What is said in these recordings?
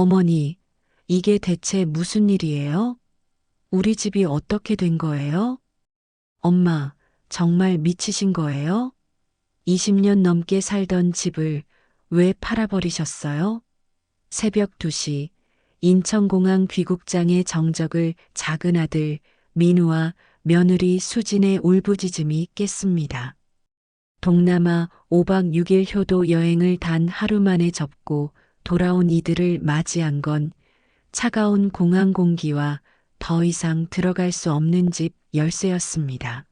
어머니, 이게 대체 무슨 일이에요? 우리 집이 어떻게 된 거예요? 엄마, 정말 미치신 거예요? 20년 넘게 살던 집을 왜 팔아버리셨어요? 새벽 2시, 인천공항 귀국장의 정적을 작은 아들 민우와 며느리 수진의 울부짖음이 깼습니다. 동남아 5박 6일 효도 여행을 단 하루 만에 접고 돌아온 이들을 맞이한 건 차가운 공항 공기와 더 이상 들어갈 수 없는 집 열쇠였습니다.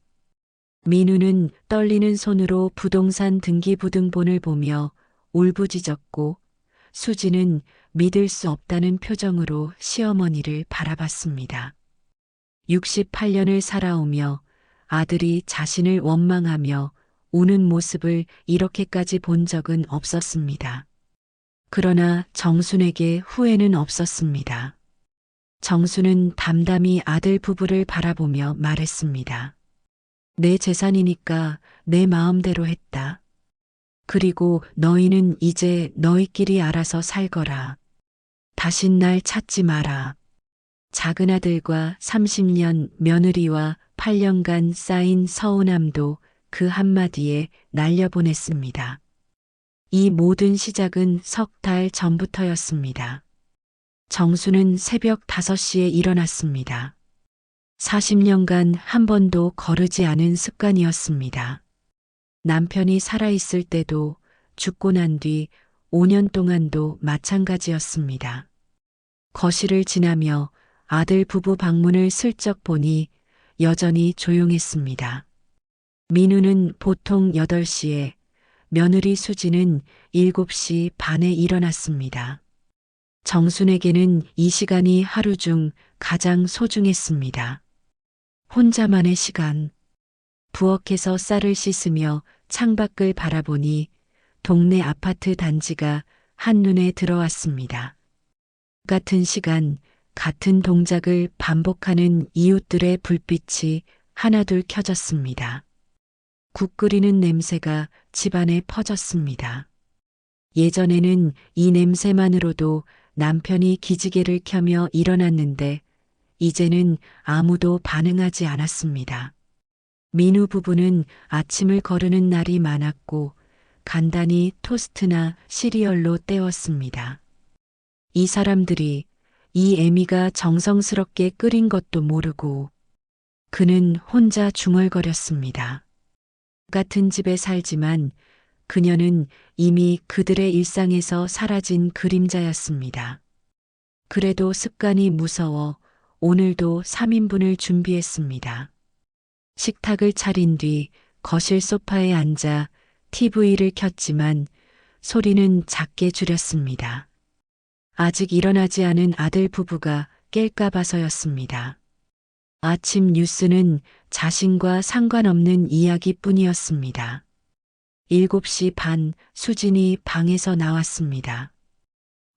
민우는 떨리는 손으로 부동산 등기부등본을 보며 울부짖었고 수지는 믿을 수 없다는 표정으로 시어머니를 바라봤습니다. 68년을 살아오며 아들이 자신을 원망하며 우는 모습을 이렇게까지 본 적은 없었습니다. 그러나 정순에게 후회는 없었습니다. 정순은 담담히 아들 부부를 바라보며 말했습니다. 내 재산이니까 내 마음대로 했다. 그리고 너희는 이제 너희끼리 알아서 살거라. 다신 날 찾지 마라. 작은 아들과 30년 며느리와 8년간 쌓인 서운함도 그 한마디에 날려보냈습니다. 이 모든 시작은 석 달 전부터였습니다. 정수는 새벽 5시에 일어났습니다. 40년간 한 번도 거르지 않은 습관이었습니다. 남편이 살아있을 때도 죽고 난 뒤 5년 동안도 마찬가지였습니다. 거실을 지나며 아들 부부 방문을 슬쩍 보니 여전히 조용했습니다. 민우는 보통 8시에, 며느리 수지는 7시 반에 일어났습니다. 정순에게는 이 시간이 하루 중 가장 소중했습니다. 혼자만의 시간. 부엌에서 쌀을 씻으며 창밖을 바라보니 동네 아파트 단지가 한눈에 들어왔습니다. 같은 시간, 같은 동작을 반복하는 이웃들의 불빛이 하나둘 켜졌습니다. 국 끓이는 냄새가 집안에 퍼졌습니다. 예전에는 이 냄새만으로도 남편이 기지개를 켜며 일어났는데 이제는 아무도 반응하지 않았습니다. 민우 부부는 아침을 거르는 날이 많았고 간단히 토스트나 시리얼로 때웠습니다. 이 사람들이 이 애미가 정성스럽게 끓인 것도 모르고 그는 혼자 중얼거렸습니다. 같은 집에 살지만 그녀는 이미 그들의 일상에서 사라진 그림자였습니다. 그래도 습관이 무서워 오늘도 3인분을 준비했습니다. 식탁을 차린 뒤 거실 소파에 앉아 TV를 켰지만 소리는 작게 줄였습니다. 아직 일어나지 않은 아들 부부가 깰까 봐서였습니다. 아침 뉴스는 자신과 상관없는 이야기뿐이었습니다. 7시 반 수진이 방에서 나왔습니다.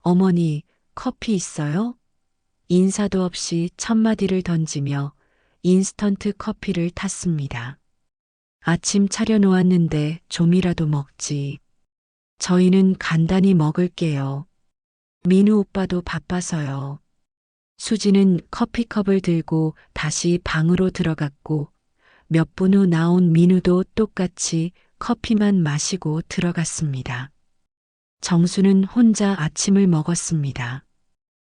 어머니, 커피 있어요? 인사도 없이 첫마디를 던지며 인스턴트 커피를 탔습니다. 아침 차려놓았는데 좀이라도 먹지. 저희는 간단히 먹을게요. 민우 오빠도 바빠서요. 수지는 커피컵을 들고 다시 방으로 들어갔고 몇 분 후 나온 민우도 똑같이 커피만 마시고 들어갔습니다. 정수는 혼자 아침을 먹었습니다.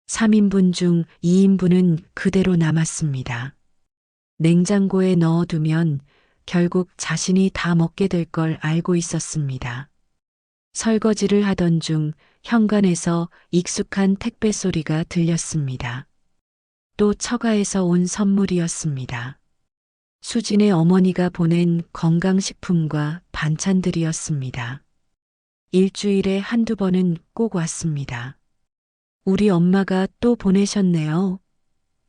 3인분 중 2인분은 그대로 남았습니다. 냉장고에 넣어두면 결국 자신이 다 먹게 될 걸 알고 있었습니다. 설거지를 하던 중 현관에서 익숙한 택배 소리가 들렸습니다. 또 처가에서 온 선물이었습니다. 수진의 어머니가 보낸 건강식품과 반찬들이었습니다. 일주일에 한두 번은 꼭 왔습니다. 우리 엄마가 또 보내셨네요.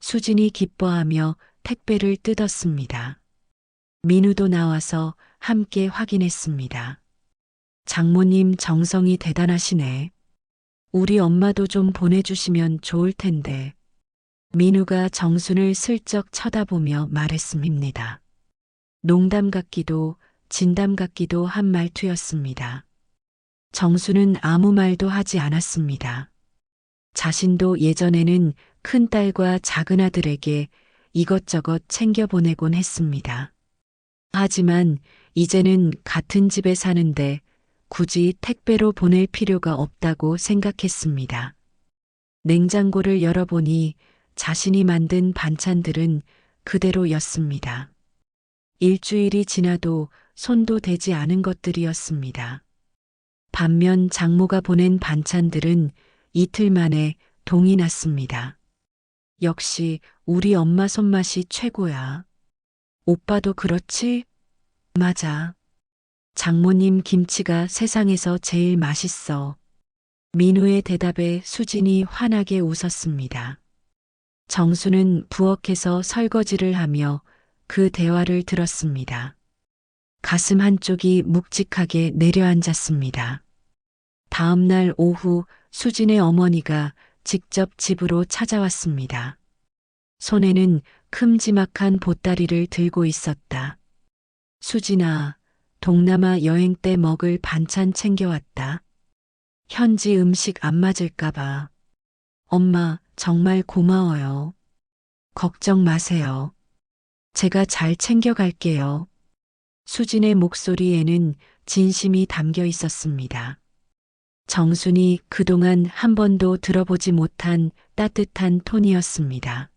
수진이 기뻐하며 택배를 뜯었습니다. 민우도 나와서 함께 확인했습니다. 장모님 정성이 대단하시네. 우리 엄마도 좀 보내주시면 좋을 텐데. 민우가 정순을 슬쩍 쳐다보며 말했습니다. 농담 같기도 진담 같기도 한 말투였습니다. 정순은 아무 말도 하지 않았습니다. 자신도 예전에는 큰딸과 작은아들에게 이것저것 챙겨보내곤 했습니다. 하지만 이제는 같은 집에 사는데 굳이 택배로 보낼 필요가 없다고 생각했습니다. 냉장고를 열어보니 자신이 만든 반찬들은 그대로였습니다. 일주일이 지나도 손도 대지 않은 것들이었습니다. 반면 장모가 보낸 반찬들은 이틀 만에 동이 났습니다. 역시 우리 엄마 손맛이 최고야. 오빠도 그렇지? 맞아. 장모님 김치가 세상에서 제일 맛있어. 민우의 대답에 수진이 환하게 웃었습니다. 정수는 부엌에서 설거지를 하며 그 대화를 들었습니다. 가슴 한쪽이 묵직하게 내려앉았습니다. 다음 날 오후 수진의 어머니가 직접 집으로 찾아왔습니다. 손에는 큼지막한 보따리를 들고 있었다. 수진아, 동남아 여행 때 먹을 반찬 챙겨왔다. 현지 음식 안 맞을까봐. 엄마, 정말 고마워요. 걱정 마세요. 제가 잘 챙겨갈게요. 수진의 목소리에는 진심이 담겨 있었습니다. 정순이 그동안 한 번도 들어보지 못한 따뜻한 톤이었습니다.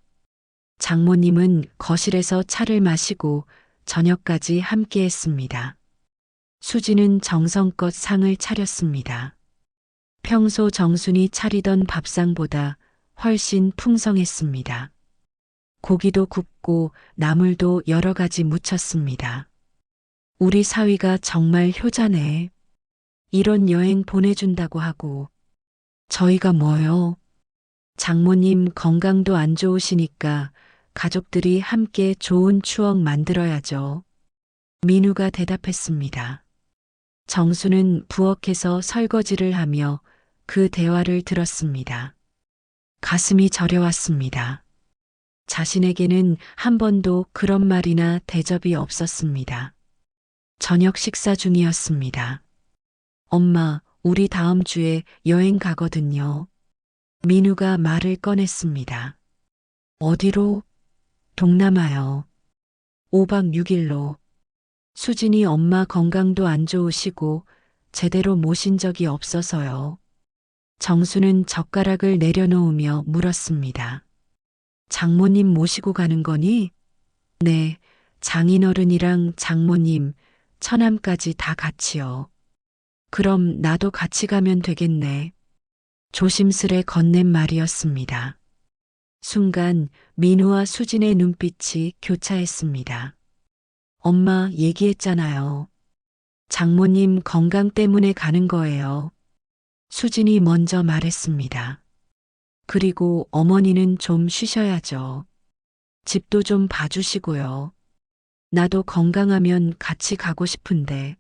장모님은 거실에서 차를 마시고 저녁까지 함께 했습니다. 수진은 정성껏 상을 차렸습니다. 평소 정순이 차리던 밥상보다 훨씬 풍성했습니다. 고기도 굽고 나물도 여러 가지 무쳤습니다. 우리 사위가 정말 효자네. 이런 여행 보내준다고 하고. 저희가 뭐요? 장모님 건강도 안 좋으시니까 가족들이 함께 좋은 추억 만들어야죠. 민우가 대답했습니다. 정수는 부엌에서 설거지를 하며 그 대화를 들었습니다. 가슴이 저려왔습니다. 자신에게는 한 번도 그런 말이나 대접이 없었습니다. 저녁 식사 중이었습니다. 엄마, 우리 다음 주에 여행 가거든요. 민우가 말을 꺼냈습니다. 어디로? 동남아요. 5박 6일로. 수진이 엄마 건강도 안 좋으시고 제대로 모신 적이 없어서요. 정수는 젓가락을 내려놓으며 물었습니다. 장모님 모시고 가는 거니? 네, 장인어른이랑 장모님, 처남까지 다 같이요. 그럼 나도 같이 가면 되겠네. 조심스레 건넨 말이었습니다. 순간 민우와 수진의 눈빛이 교차했습니다. 엄마 얘기했잖아요. 장모님 건강 때문에 가는 거예요. 수진이 먼저 말했습니다. 그리고 어머니는 좀 쉬셔야죠. 집도 좀 봐주시고요. 나도 건강하면 같이 가고 싶은데.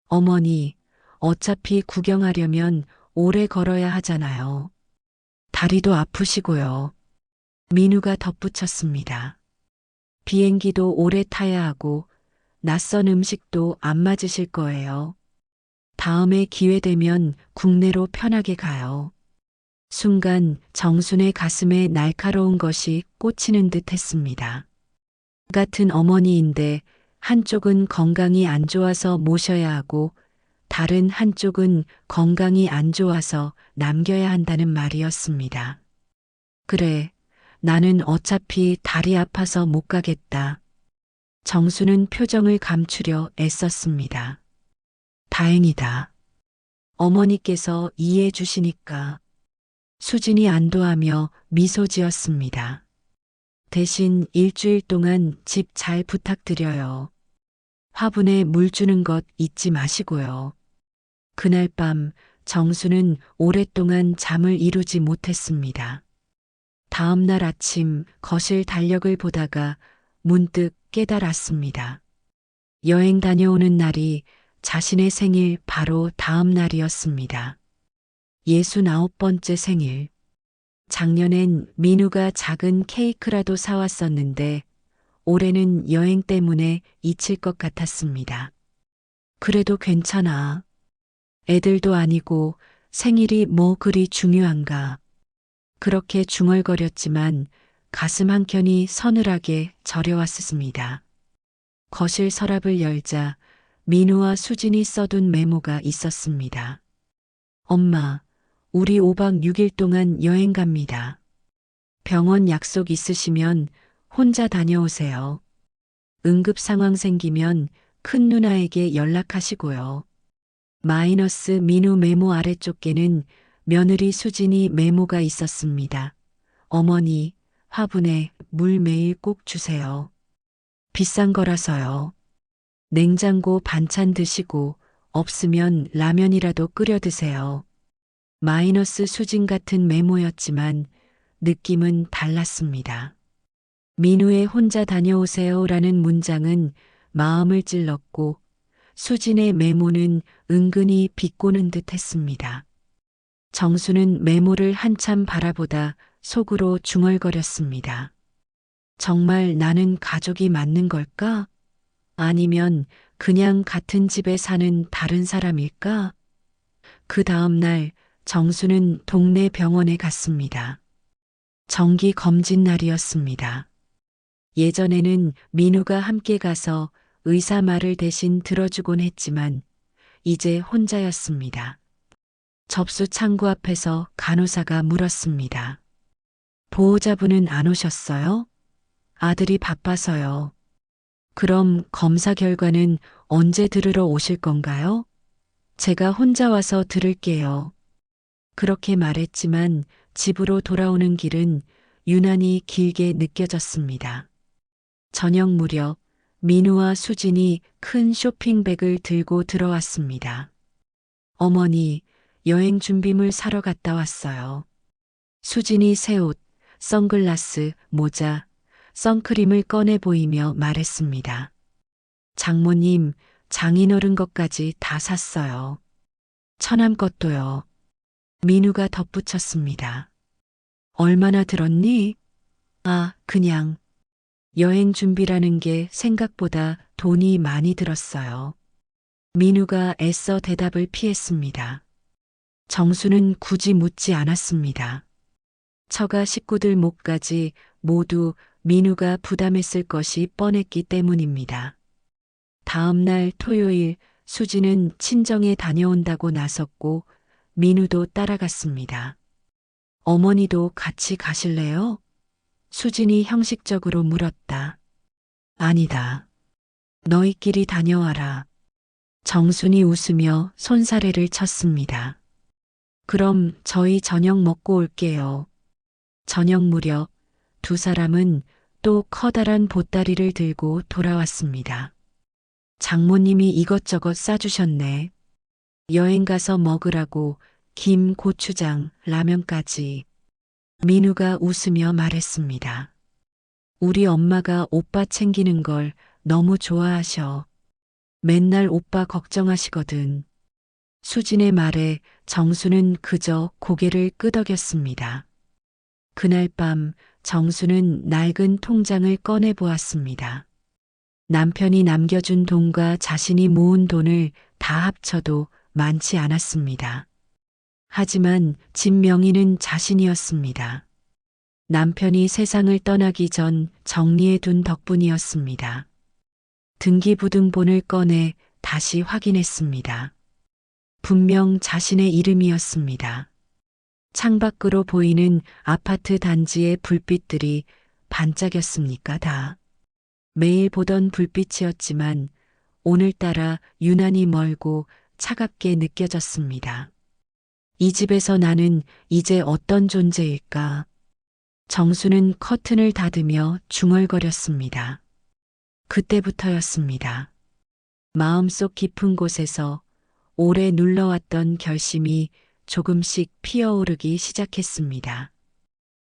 어머니, 어차피 구경하려면 오래 걸어야 하잖아요. 다리도 아프시고요. 민우가 덧붙였습니다. 비행기도 오래 타야 하고 낯선 음식도 안 맞으실 거예요. 다음에 기회 되면 국내로 편하게 가요. 순간 정순의 가슴에 날카로운 것이 꽂히는 듯 했습니다. 같은 어머니인데 한쪽은 건강이 안 좋아서 모셔야 하고 다른 한쪽은 건강이 안 좋아서 남겨야 한다는 말이었습니다. 그래, 나는 어차피 다리 아파서 못 가겠다. 정수는 표정을 감추려 애썼습니다. 다행이다. 어머니께서 이해해 주시니까. 수진이 안도하며 미소 지었습니다. 대신 일주일 동안 집 잘 부탁드려요. 화분에 물 주는 것 잊지 마시고요. 그날 밤 정수는 오랫동안 잠을 이루지 못했습니다. 다음 날 아침 거실 달력을 보다가 문득 깨달았습니다. 여행 다녀오는 날이 자신의 생일 바로 다음 날이었습니다. 69번째 생일. 작년엔 민우가 작은 케이크라도 사왔었는데 올해는 여행 때문에 잊힐 것 같았습니다. 그래도 괜찮아. 애들도 아니고 생일이 뭐 그리 중요한가. 그렇게 중얼거렸지만 가슴 한켠이 서늘하게 저려왔습니다. 거실 서랍을 열자 민우와 수진이 써둔 메모가 있었습니다. 엄마, 우리 5박 6일 동안 여행 갑니다. 병원 약속 있으시면 혼자 다녀오세요. 응급 상황 생기면 큰 누나에게 연락하시고요. 마이너스 민우 메모 아래쪽에는 며느리 수진이 메모가 있었습니다. 어머니, 화분에 물 매일 꼭 주세요. 비싼 거라서요. 냉장고 반찬 드시고 없으면 라면이라도 끓여 드세요. 마이너스 수진 같은 메모였지만 느낌은 달랐습니다. 민우의 혼자 다녀오세요라는 문장은 마음을 찔렀고 수진의 메모는 은근히 비꼬는 듯 했습니다. 정수는 메모를 한참 바라보다 속으로 중얼거렸습니다. 정말 나는 가족이 맞는 걸까? 아니면 그냥 같은 집에 사는 다른 사람일까? 그 다음 날 정수는 동네 병원에 갔습니다. 정기 검진 날이었습니다. 예전에는 민우가 함께 가서 의사 말을 대신 들어주곤 했지만 이제 혼자였습니다. 접수 창구 앞에서 간호사가 물었습니다. 보호자분은 안 오셨어요? 아들이 바빠서요. 그럼 검사 결과는 언제 들으러 오실 건가요? 제가 혼자 와서 들을게요. 그렇게 말했지만 집으로 돌아오는 길은 유난히 길게 느껴졌습니다. 저녁 무렵 민우와 수진이 큰 쇼핑백을 들고 들어왔습니다. 어머니, 여행 준비물 사러 갔다 왔어요. 수진이 새 옷, 선글라스, 모자, 선크림을 꺼내 보이며 말했습니다. 장모님, 장인어른 것까지 다 샀어요. 처남 것도요. 민우가 덧붙였습니다. 얼마나 들었니? 아, 그냥. 여행 준비라는 게 생각보다 돈이 많이 들었어요. 민우가 애써 대답을 피했습니다. 정수는 굳이 묻지 않았습니다. 처가 식구들 몫까지 모두 민우가 부담했을 것이 뻔했기 때문입니다. 다음 날 토요일 수지는 친정에 다녀온다고 나섰고 민우도 따라갔습니다. 어머니도 같이 가실래요? 수진이 형식적으로 물었다. 아니다. 너희끼리 다녀와라. 정순이 웃으며 손사래를 쳤습니다. 그럼 저희 저녁 먹고 올게요. 저녁 무렵 두 사람은 또 커다란 보따리를 들고 돌아왔습니다. 장모님이 이것저것 싸주셨네. 여행 가서 먹으라고 김, 고추장, 라면까지. 민우가 웃으며 말했습니다. 우리 엄마가 오빠 챙기는 걸 너무 좋아하셔. 맨날 오빠 걱정하시거든. 수진의 말에 정수는 그저 고개를 끄덕였습니다. 그날 밤 정수는 낡은 통장을 꺼내 보았습니다. 남편이 남겨준 돈과 자신이 모은 돈을 다 합쳐도 많지 않았습니다. 하지만 집 명의는 자신이었습니다. 남편이 세상을 떠나기 전 정리해 둔 덕분이었습니다. 등기부등본을 꺼내 다시 확인했습니다. 분명 자신의 이름이었습니다. 창밖으로 보이는 아파트 단지의 불빛들이 반짝였습니까 다. 매일 보던 불빛이었지만 오늘따라 유난히 멀고 차갑게 느껴졌습니다. 이 집에서 나는 이제 어떤 존재일까? 정수는 커튼을 닫으며 중얼거렸습니다. 그때부터였습니다. 마음속 깊은 곳에서 오래 눌러왔던 결심이 조금씩 피어오르기 시작했습니다.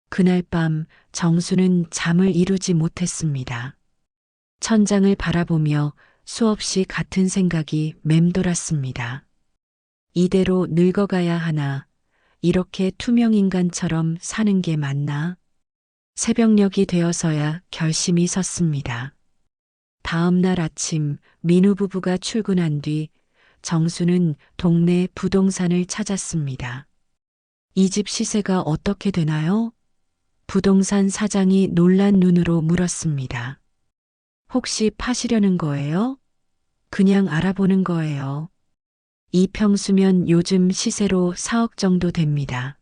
그날 밤 정수는 잠을 이루지 못했습니다. 천장을 바라보며 수없이 같은 생각이 맴돌았습니다. 이대로 늙어가야 하나, 이렇게 투명인간처럼 사는 게 맞나? 새벽녘이 되어서야 결심이 섰습니다. 다음 날 아침 민우 부부가 출근한 뒤 정수는 동네 부동산을 찾았습니다. 이 집 시세가 어떻게 되나요? 부동산 사장이 놀란 눈으로 물었습니다. 혹시 파시려는 거예요? 그냥 알아보는 거예요. 이 평수면 요즘 시세로 4억 정도 됩니다.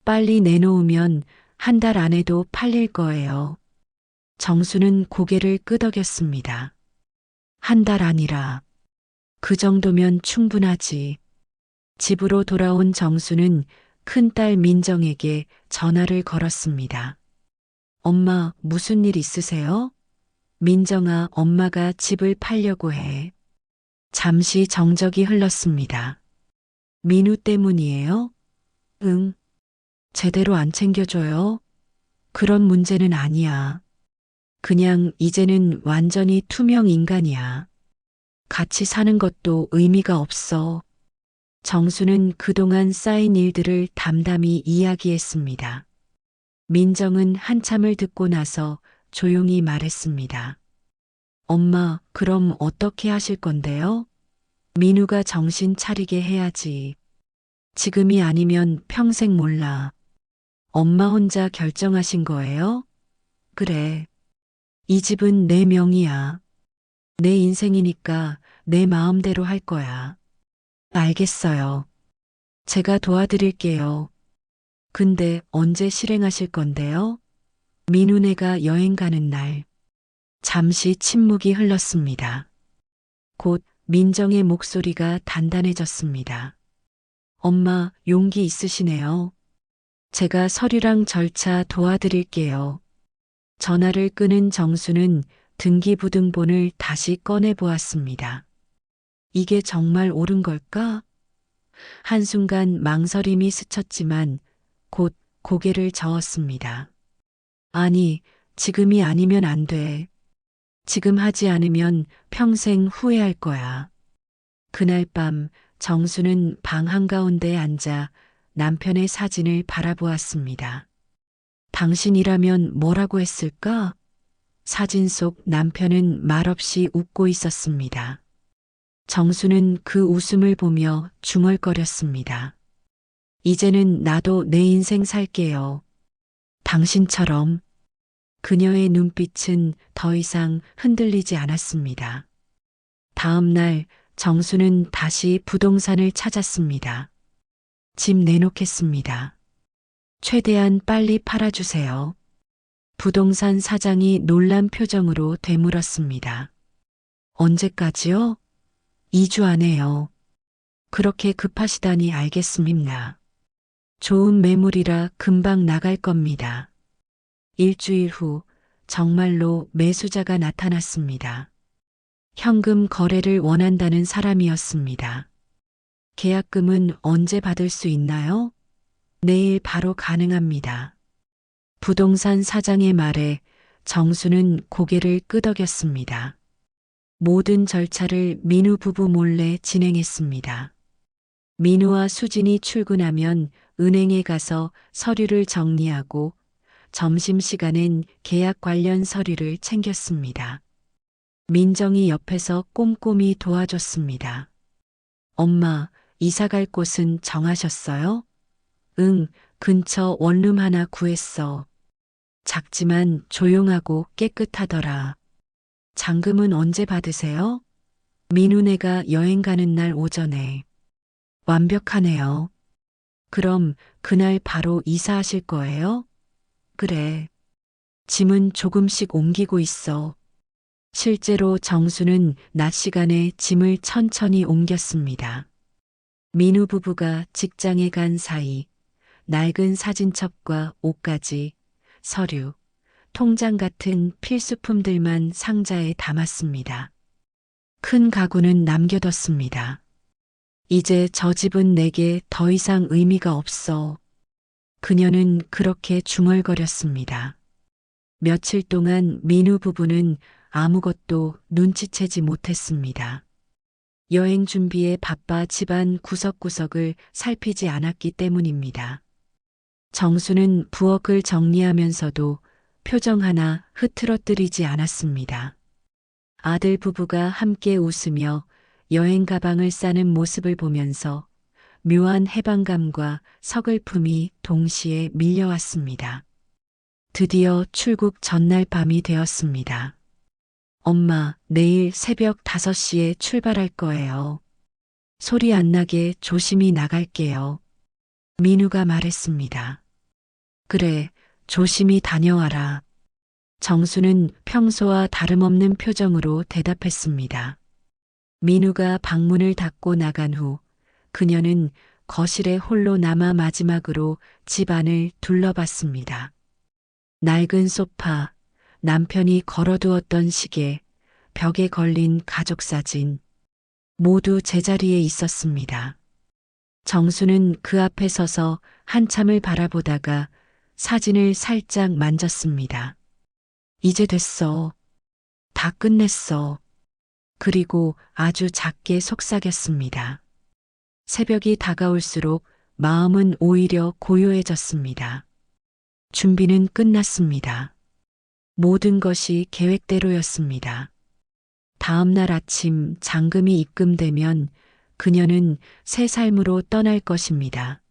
빨리 내놓으면 한 달 안에도 팔릴 거예요. 정수는 고개를 끄덕였습니다. 한 달 아니라 그 정도면 충분하지. 집으로 돌아온 정수는 큰딸 민정에게 전화를 걸었습니다. 엄마, 무슨 일 있으세요? 민정아, 엄마가 집을 팔려고 해. 잠시 정적이 흘렀습니다. 민우 때문이에요? 응. 제대로 안 챙겨줘요? 그런 문제는 아니야. 그냥 이제는 완전히 투명 인간이야. 같이 사는 것도 의미가 없어. 정수는 그동안 쌓인 일들을 담담히 이야기했습니다. 민정은 한참을 듣고 나서 조용히 말했습니다. 엄마, 그럼 어떻게 하실 건데요? 민우가 정신 차리게 해야지. 지금이 아니면 평생 몰라. 엄마 혼자 결정하신 거예요? 그래. 이 집은 내 명의야. 내 인생이니까 내 마음대로 할 거야. 알겠어요. 제가 도와드릴게요. 근데 언제 실행하실 건데요? 민우네가 여행 가는 날. 잠시 침묵이 흘렀습니다. 곧 민정의 목소리가 단단해졌습니다. 엄마, 용기 있으시네요. 제가 서류랑 절차 도와드릴게요. 전화를 끊은 정수는 등기부등본을 다시 꺼내 보았습니다. 이게 정말 옳은 걸까? 한순간 망설임이 스쳤지만 곧 고개를 저었습니다. 아니, 지금이 아니면 안 돼. 지금 하지 않으면 평생 후회할 거야. 그날 밤 정수는 방 한가운데에 앉아 남편의 사진을 바라보았습니다. 당신이라면 뭐라고 했을까? 사진 속 남편은 말없이 웃고 있었습니다. 정수는 그 웃음을 보며 중얼거렸습니다. 이제는 나도 내 인생 살게요. 당신처럼. 그녀의 눈빛은 더 이상 흔들리지 않았습니다. 다음 날 정수는 다시 부동산을 찾았습니다. 집 내놓겠습니다. 최대한 빨리 팔아주세요. 부동산 사장이 놀란 표정으로 되물었습니다. 언제까지요? 2주 안에요. 그렇게 급하시다니 알겠습니다. 좋은 매물이라 금방 나갈 겁니다. 일주일 후 정말로 매수자가 나타났습니다. 현금 거래를 원한다는 사람이었습니다. 계약금은 언제 받을 수 있나요? 내일 바로 가능합니다. 부동산 사장의 말에 정수는 고개를 끄덕였습니다. 모든 절차를 민우 부부 몰래 진행했습니다. 민우와 수진이 출근하면 은행에 가서 서류를 정리하고 점심시간엔 계약 관련 서류를 챙겼습니다. 민정이 옆에서 꼼꼼히 도와줬습니다. 엄마, 이사 갈 곳은 정하셨어요? 응, 근처 원룸 하나 구했어. 작지만 조용하고 깨끗하더라. 잔금은 언제 받으세요? 민우네가 여행 가는 날 오전에. 완벽하네요. 그럼 그날 바로 이사하실 거예요? 그래. 짐은 조금씩 옮기고 있어. 실제로 정수는 낮 시간에 짐을 천천히 옮겼습니다. 민우 부부가 직장에 간 사이 낡은 사진첩과 옷가지, 서류, 통장 같은 필수품들만 상자에 담았습니다. 큰 가구는 남겨뒀습니다. 이제 저 집은 내게 더 이상 의미가 없어. 그녀는 그렇게 중얼거렸습니다. 며칠 동안 민우 부부는 아무것도 눈치채지 못했습니다. 여행 준비에 바빠 집안 구석구석을 살피지 않았기 때문입니다. 정수는 부엌을 정리하면서도 표정 하나 흐트러뜨리지 않았습니다. 아들 부부가 함께 웃으며 여행 가방을 싸는 모습을 보면서 묘한 해방감과 서글픔이 동시에 밀려왔습니다. 드디어 출국 전날 밤이 되었습니다. 엄마, 내일 새벽 5시에 출발할 거예요. 소리 안 나게 조심히 나갈게요. 민우가 말했습니다. 그래, 조심히 다녀와라. 정수는 평소와 다름없는 표정으로 대답했습니다. 민우가 방문을 닫고 나간 후 그녀는 거실에 홀로 남아 마지막으로 집 안을 둘러봤습니다. 낡은 소파, 남편이 걸어두었던 시계, 벽에 걸린 가족사진, 모두 제자리에 있었습니다. 정수는 그 앞에 서서 한참을 바라보다가 사진을 살짝 만졌습니다. 이제 됐어. 다 끝냈어. 그리고 아주 작게 속삭였습니다. 새벽이 다가올수록 마음은 오히려 고요해졌습니다. 준비는 끝났습니다. 모든 것이 계획대로였습니다. 다음 날 아침 잔금이 입금되면 그녀는 새 삶으로 떠날 것입니다.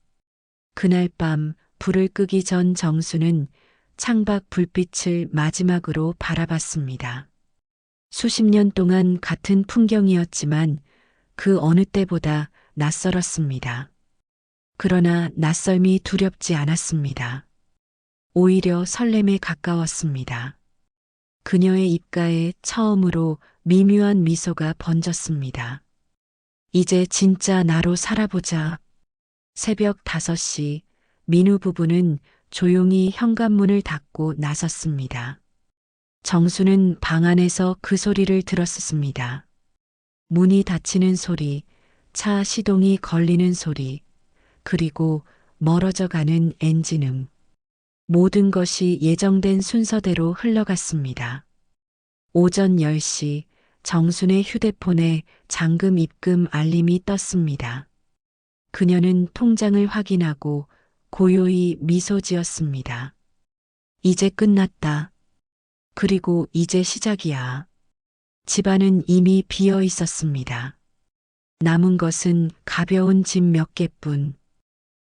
그날 밤 불을 끄기 전 정수는 창밖 불빛을 마지막으로 바라봤습니다. 수십 년 동안 같은 풍경이었지만 그 어느 때보다 낯설었습니다. 그러나 낯설미 두렵지 않았습니다. 오히려 설렘에 가까웠습니다. 그녀의 입가에 처음으로 미묘한 미소가 번졌습니다. 이제 진짜 나로 살아보자. 새벽 5시 민우 부부는 조용히 현관문을 닫고 나섰습니다. 정수는 방 안에서 그 소리를 들었습니다. 문이 닫히는 소리, 차 시동이 걸리는 소리, 그리고 멀어져 가는 엔진음. 모든 것이 예정된 순서대로 흘러갔습니다. 오전 10시 정순의 휴대폰에 잔금 입금 알림이 떴습니다. 그녀는 통장을 확인하고 고요히 미소 지었습니다. 이제 끝났다. 그리고 이제 시작이야. 집안은 이미 비어 있었습니다. 남은 것은 가벼운 짐 몇 개뿐.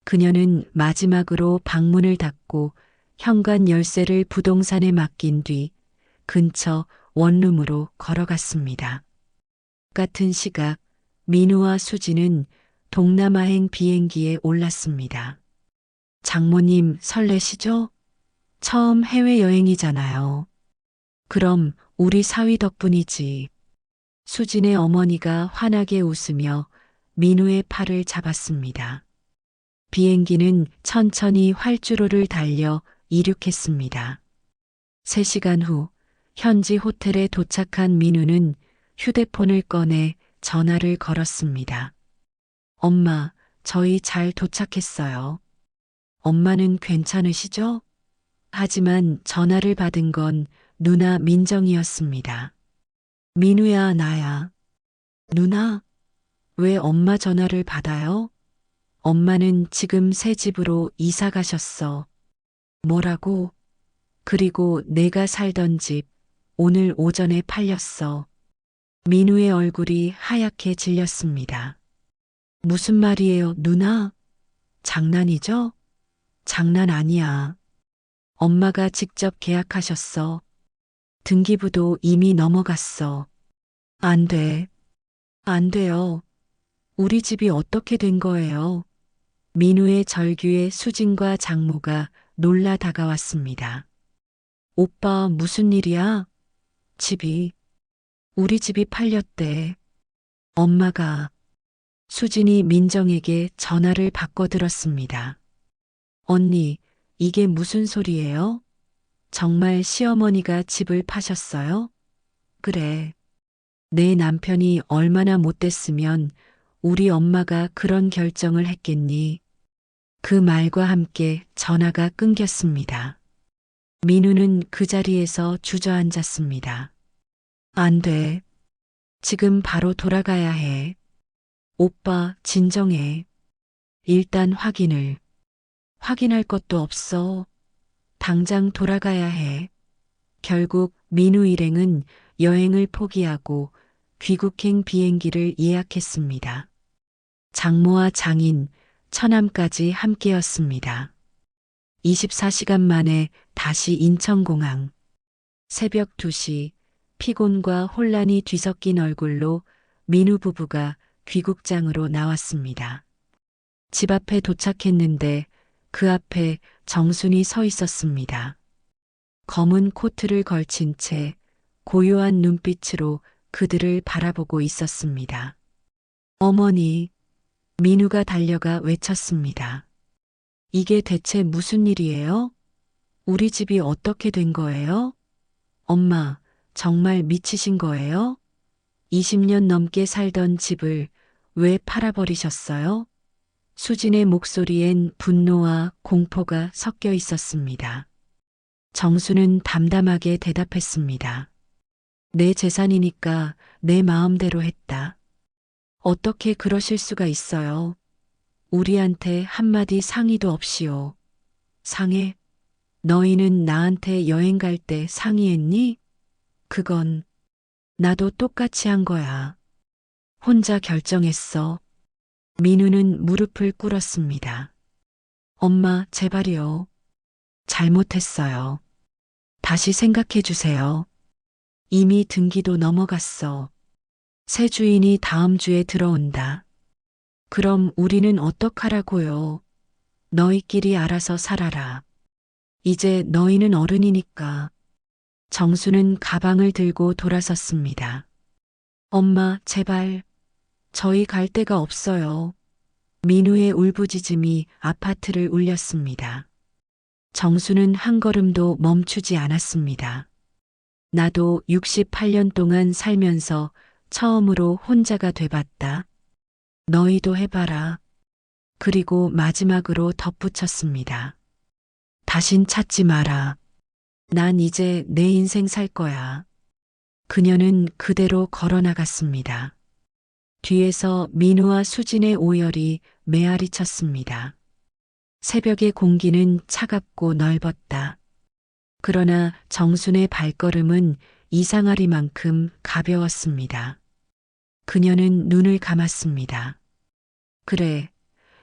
그녀는 마지막으로 방문을 닫고 현관 열쇠를 부동산에 맡긴 뒤 근처 원룸으로 걸어갔습니다. 같은 시각 민우와 수지는 동남아행 비행기에 올랐습니다. 장모님 설레시죠? 처음 해외여행이잖아요. 그럼 우리 사위 덕분이지. 수진의 어머니가 환하게 웃으며 민우의 팔을 잡았습니다. 비행기는 천천히 활주로를 달려 이륙했습니다. 3시간 후 현지 호텔에 도착한 민우는 휴대폰을 꺼내 전화를 걸었습니다. 엄마, 저희 잘 도착했어요. 엄마는 괜찮으시죠? 하지만 전화를 받은 건 누나 민정이었습니다. 민우야, 나야. 누나, 왜 엄마 전화를 받아요? 엄마는 지금 새 집으로 이사 가셨어. 뭐라고? 그리고 내가 살던 집 오늘 오전에 팔렸어. 민우의 얼굴이 하얗게 질렸습니다. 무슨 말이에요, 누나? 장난이죠? 장난 아니야. 엄마가 직접 계약하셨어. 등기부도 이미 넘어갔어. 안 돼. 안 돼요. 우리 집이 어떻게 된 거예요? 민우의 절규에 수진과 장모가 놀라 다가왔습니다. 오빠 무슨 일이야? 우리 집이 팔렸대. 엄마가. 수진이 민정에게 전화를 바꿔들었습니다. 언니, 이게 무슨 소리예요? 정말 시어머니가 집을 파셨어요? 그래. 내 남편이 얼마나 못됐으면 우리 엄마가 그런 결정을 했겠니? 그 말과 함께 전화가 끊겼습니다. 민우는 그 자리에서 주저앉았습니다. 안 돼. 지금 바로 돌아가야 해. 오빠, 진정해. 일단 확인할 것도 없어. 당장 돌아가야 해. 결국 민우 일행은 여행을 포기하고 귀국행 비행기를 예약했습니다. 장모와 장인, 처남까지 함께였습니다. 24시간 만에 다시 인천공항. 새벽 2시 피곤과 혼란이 뒤섞인 얼굴로 민우 부부가 귀국장으로 나왔습니다. 집 앞에 도착했는데 그 앞에 정순이 서 있었습니다. 검은 코트를 걸친 채 고요한 눈빛으로 그들을 바라보고 있었습니다. 어머니, 민우가 달려가 외쳤습니다. 이게 대체 무슨 일이에요? 우리 집이 어떻게 된 거예요? 엄마, 정말 미치신 거예요? 20년 넘게 살던 집을 왜 팔아버리셨어요? 수진의 목소리엔 분노와 공포가 섞여 있었습니다. 정수는 담담하게 대답했습니다. 내 재산이니까 내 마음대로 했다. 어떻게 그러실 수가 있어요? 우리한테 한마디 상의도 없이요. 상해? 너희는 나한테 여행 갈 때 상의했니? 그건 나도 똑같이 한 거야. 혼자 결정했어. 민우는 무릎을 꿇었습니다. 엄마, 제발이요. 잘못했어요. 다시 생각해 주세요. 이미 등기도 넘어갔어. 새 주인이 다음 주에 들어온다. 그럼 우리는 어떡하라고요? 너희끼리 알아서 살아라. 이제 너희는 어른이니까. 정수는 가방을 들고 돌아섰습니다. 엄마, 제발. 저희 갈 데가 없어요. 민우의 울부짖음이 아파트를 울렸습니다. 정수는 한 걸음도 멈추지 않았습니다. 나도 68년 동안 살면서 처음으로 혼자가 돼봤다. 너희도 해봐라. 그리고 마지막으로 덧붙였습니다. 다신 찾지 마라. 난 이제 내 인생 살 거야. 그녀는 그대로 걸어나갔습니다. 뒤에서 민우와 수진의 오열이 메아리 쳤습니다. 새벽의 공기는 차갑고 넓었다. 그러나 정순의 발걸음은 이상하리만큼 가벼웠습니다. 그녀는 눈을 감았습니다. 그래,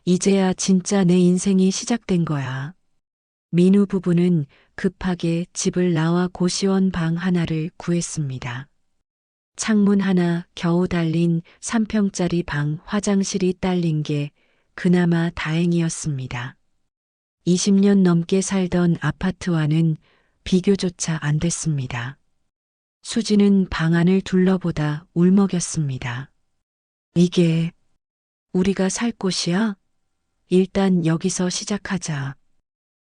이제야 진짜 내 인생이 시작된 거야. 민우 부부는 급하게 집을 나와 고시원 방 하나를 구했습니다. 창문 하나 겨우 달린 3평짜리 방 화장실이 딸린 게 그나마 다행이었습니다. 20년 넘게 살던 아파트와는 비교조차 안 됐습니다. 수지는 방 안을 둘러보다 울먹였습니다. 이게 우리가 살 곳이야? 일단 여기서 시작하자.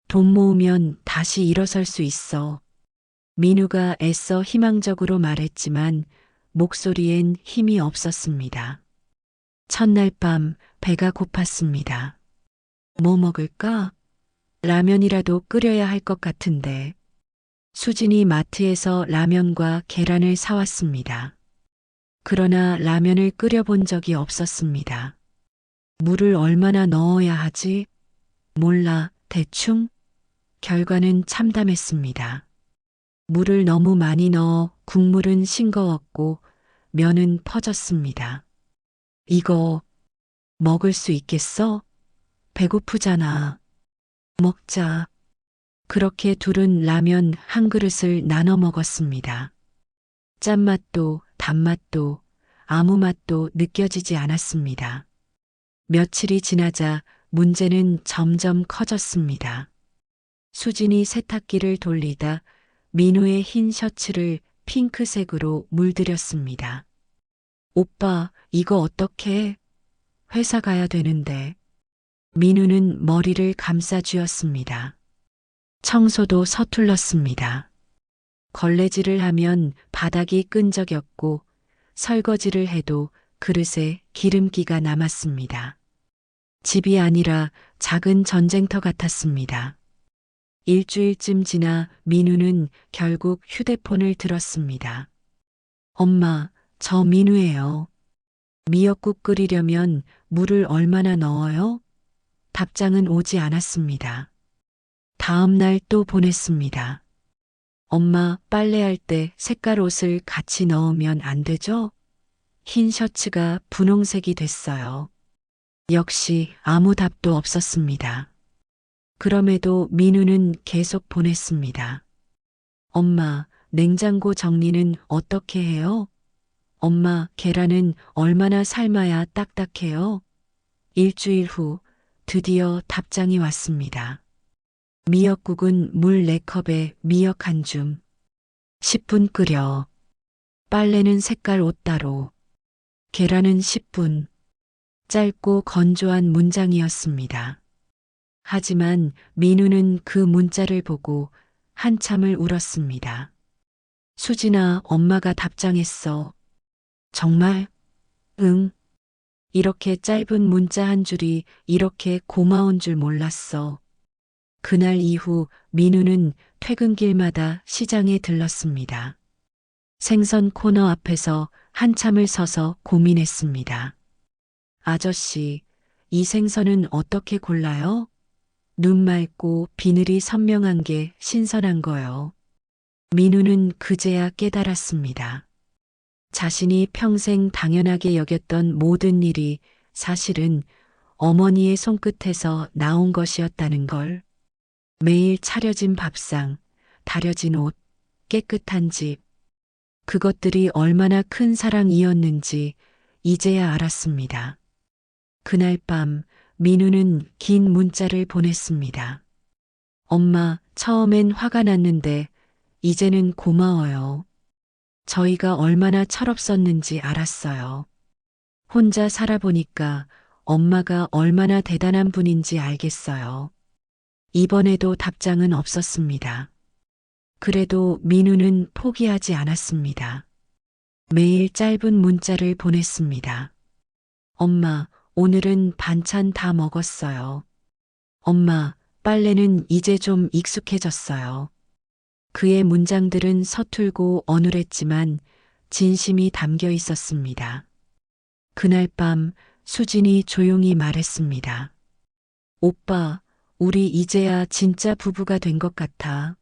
돈 모으면 다시 일어설 수 있어. 민우가 애써 희망적으로 말했지만 목소리엔 힘이 없었습니다. 첫날 밤 배가 고팠습니다. 뭐 먹을까? 라면이라도 끓여야 할 것 같은데. 수진이 마트에서 라면과 계란을 사왔습니다. 그러나 라면을 끓여본 적이 없었습니다. 물을 얼마나 넣어야 하지? 몰라, 대충? 결과는 참담했습니다. 물을 너무 많이 넣어 국물은 싱거웠고 면은 퍼졌습니다. 이거 먹을 수 있겠어? 배고프잖아. 먹자. 그렇게 둘은 라면 한 그릇을 나눠 먹었습니다. 짠맛도 단맛도 아무 맛도 느껴지지 않았습니다. 며칠이 지나자 문제는 점점 커졌습니다. 수진이 세탁기를 돌리다 민우의 흰 셔츠를 핑크색으로 물들였습니다. 오빠, 이거 어떡해? 회사 가야 되는데. 민우는 머리를 감싸 쥐었습니다. 청소도 서툴렀습니다. 걸레질을 하면 바닥이 끈적였고 설거지를 해도 그릇에 기름기가 남았습니다. 집이 아니라 작은 전쟁터 같았습니다. 일주일쯤 지나 민우는 결국 휴대폰을 들었습니다. 엄마, 저 민우예요. 미역국 끓이려면 물을 얼마나 넣어요? 답장은 오지 않았습니다. 다음 날 또 보냈습니다. 엄마, 빨래할 때 색깔 옷을 같이 넣으면 안 되죠? 흰 셔츠가 분홍색이 됐어요. 역시 아무 답도 없었습니다. 그럼에도 민우는 계속 보냈습니다. 엄마, 냉장고 정리는 어떻게 해요? 엄마, 계란은 얼마나 삶아야 딱딱해요? 일주일 후 드디어 답장이 왔습니다. 미역국은 물 4컵에 미역 한 줌. 10분 끓여. 빨래는 색깔 옷 따로. 계란은 10분. 짧고 건조한 문장이었습니다. 하지만 민우는 그 문자를 보고 한참을 울었습니다. 수진아, 엄마가 답장했어. 정말? 응. 이렇게 짧은 문자 한 줄이 이렇게 고마운 줄 몰랐어. 그날 이후 민우는 퇴근길마다 시장에 들렀습니다. 생선 코너 앞에서 한참을 서서 고민했습니다. 아저씨, 이 생선은 어떻게 골라요? 눈 맑고 비늘이 선명한 게 신선한 거요. 민우는 그제야 깨달았습니다. 자신이 평생 당연하게 여겼던 모든 일이 사실은 어머니의 손끝에서 나온 것이었다는 걸. 매일 차려진 밥상, 다려진 옷, 깨끗한 집. 그것들이 얼마나 큰 사랑이었는지 이제야 알았습니다. 그날 밤 민우는 긴 문자를 보냈습니다. 엄마, 처음엔 화가 났는데 이제는 고마워요. 저희가 얼마나 철없었는지 알았어요. 혼자 살아보니까 엄마가 얼마나 대단한 분인지 알겠어요. 이번에도 답장은 없었습니다. 그래도 민우는 포기하지 않았습니다. 매일 짧은 문자를 보냈습니다. 엄마, 오늘은 반찬 다 먹었어요. 엄마, 빨래는 이제 좀 익숙해졌어요. 그의 문장들은 서툴고 어눌했지만 진심이 담겨 있었습니다. 그날 밤 수진이 조용히 말했습니다. 오빠, 우리 이제야 진짜 부부가 된 것 같아.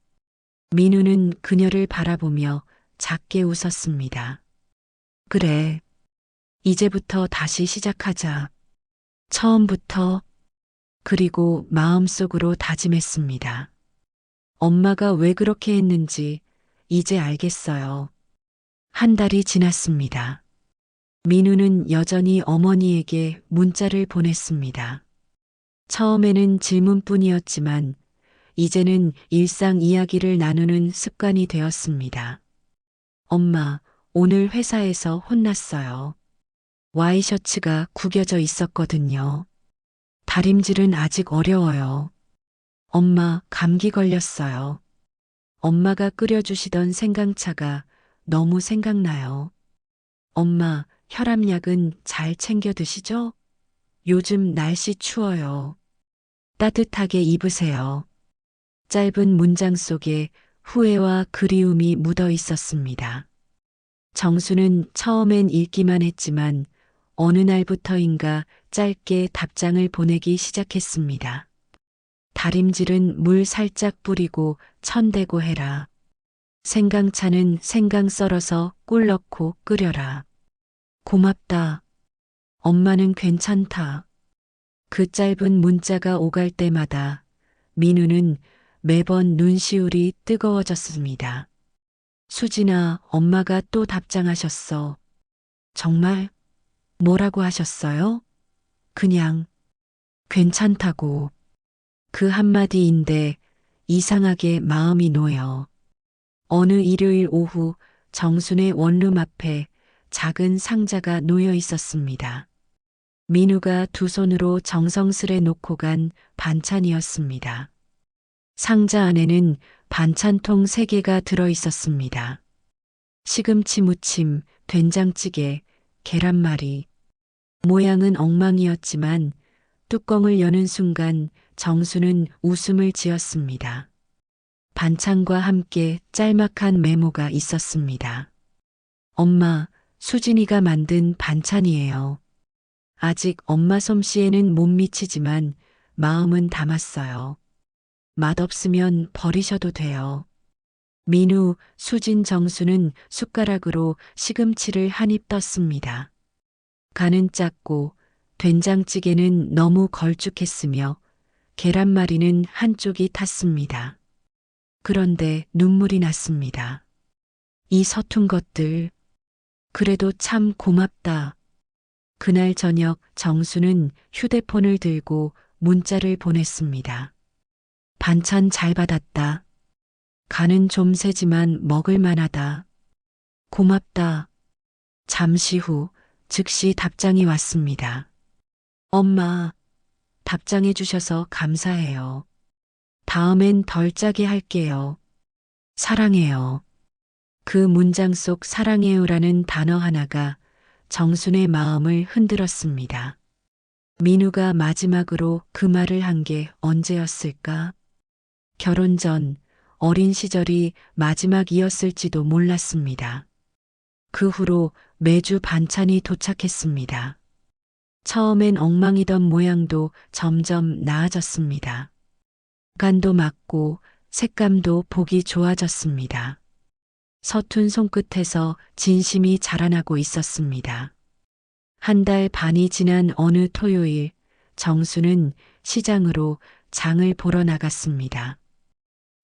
민우는 그녀를 바라보며 작게 웃었습니다. 그래. 이제부터 다시 시작하자. 처음부터. 그리고 마음속으로 다짐했습니다. 엄마가 왜 그렇게 했는지 이제 알겠어요. 한 달이 지났습니다. 민우는 여전히 어머니에게 문자를 보냈습니다. 처음에는 질문뿐이었지만 이제는 일상 이야기를 나누는 습관이 되었습니다. 엄마, 오늘 회사에서 혼났어요. 와이셔츠가 구겨져 있었거든요. 다림질은 아직 어려워요. 엄마, 감기 걸렸어요. 엄마가 끓여주시던 생강차가 너무 생각나요. 엄마, 혈압약은 잘 챙겨 드시죠? 요즘 날씨 추워요. 따뜻하게 입으세요. 짧은 문장 속에 후회와 그리움이 묻어 있었습니다. 정수는 처음엔 읽기만 했지만 어느 날부터인가 짧게 답장을 보내기 시작했습니다. 다림질은 물 살짝 뿌리고 천대고 해라. 생강차는 생강 썰어서 꿀 넣고 끓여라. 고맙다. 엄마는 괜찮다. 그 짧은 문자가 오갈 때마다 민우는 매번 눈시울이 뜨거워졌습니다. 수진아, 엄마가 또 답장하셨어. 정말? 뭐라고 하셨어요? 그냥 괜찮다고. 그 한마디인데 이상하게 마음이 놓여. 어느 일요일 오후 정순의 원룸 앞에 작은 상자가 놓여 있었습니다. 민우가 두 손으로 정성스레 놓고 간 반찬이었습니다. 상자 안에는 반찬통 3개가 들어 있었습니다. 시금치 무침, 된장찌개, 계란말이. 모양은 엉망이었지만 뚜껑을 여는 순간 정수는 웃음을 지었습니다. 반찬과 함께 짤막한 메모가 있었습니다. 엄마, 수진이가 만든 반찬이에요. 아직 엄마 솜씨에는 못 미치지만 마음은 담았어요. 맛없으면 버리셔도 돼요. 민우, 수진, 정수는 숟가락으로 시금치를 한 입 떴습니다. 간은 짰고 된장찌개는 너무 걸쭉했으며 계란말이는 한쪽이 탔습니다. 그런데 눈물이 났습니다. 이 서툰 것들, 그래도 참 고맙다. 그날 저녁 정수는 휴대폰을 들고 문자를 보냈습니다. 반찬 잘 받았다. 간은 좀 세지만 먹을 만하다. 고맙다. 잠시 후 즉시 답장이 왔습니다. 엄마, 답장해 주셔서 감사해요. 다음엔 덜 짜게 할게요. 사랑해요. 그 문장 속 사랑해요라는 단어 하나가 정순의 마음을 흔들었습니다. 민우가 마지막으로 그 말을 한 게 언제였을까? 결혼 전 어린 시절이 마지막이었을지도 몰랐습니다. 그 후로 매주 반찬이 도착했습니다. 처음엔 엉망이던 모양도 점점 나아졌습니다. 간도 맞고 색감도 보기 좋아졌습니다. 서툰 손끝에서 진심이 자라나고 있었습니다. 한 달 반이 지난 어느 토요일, 정수는 시장으로 장을 보러 나갔습니다.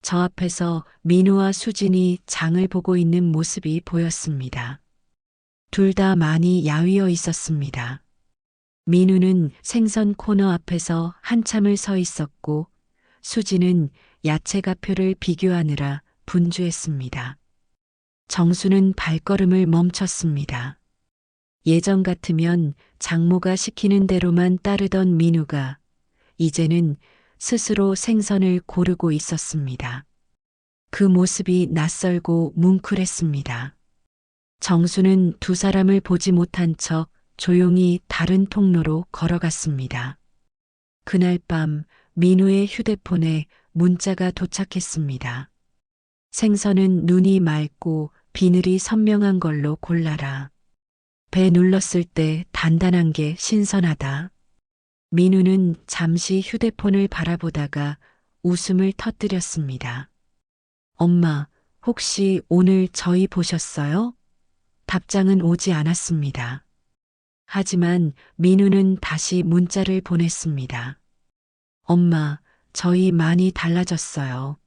저 앞에서 민우와 수진이 장을 보고 있는 모습이 보였습니다. 둘 다 많이 야위어 있었습니다. 민우는 생선 코너 앞에서 한참을 서 있었고 수진은 야채가표를 비교하느라 분주했습니다. 정수는 발걸음을 멈췄습니다. 예전 같으면 장모가 시키는 대로만 따르던 민우가 이제는 스스로 생선을 고르고 있었습니다. 그 모습이 낯설고 뭉클했습니다. 정수는 두 사람을 보지 못한 척 조용히 다른 통로로 걸어갔습니다. 그날 밤 민우의 휴대폰에 문자가 도착했습니다. 생선은 눈이 맑고 비늘이 선명한 걸로 골라라. 배 눌렀을 때 단단한 게 신선하다. 민우는 잠시 휴대폰을 바라보다가 웃음을 터뜨렸습니다. 엄마, 혹시 오늘 저희 보셨어요? 답장은 오지 않았습니다. 하지만 민우는 다시 문자를 보냈습니다. 엄마, 저희 많이 달라졌어요.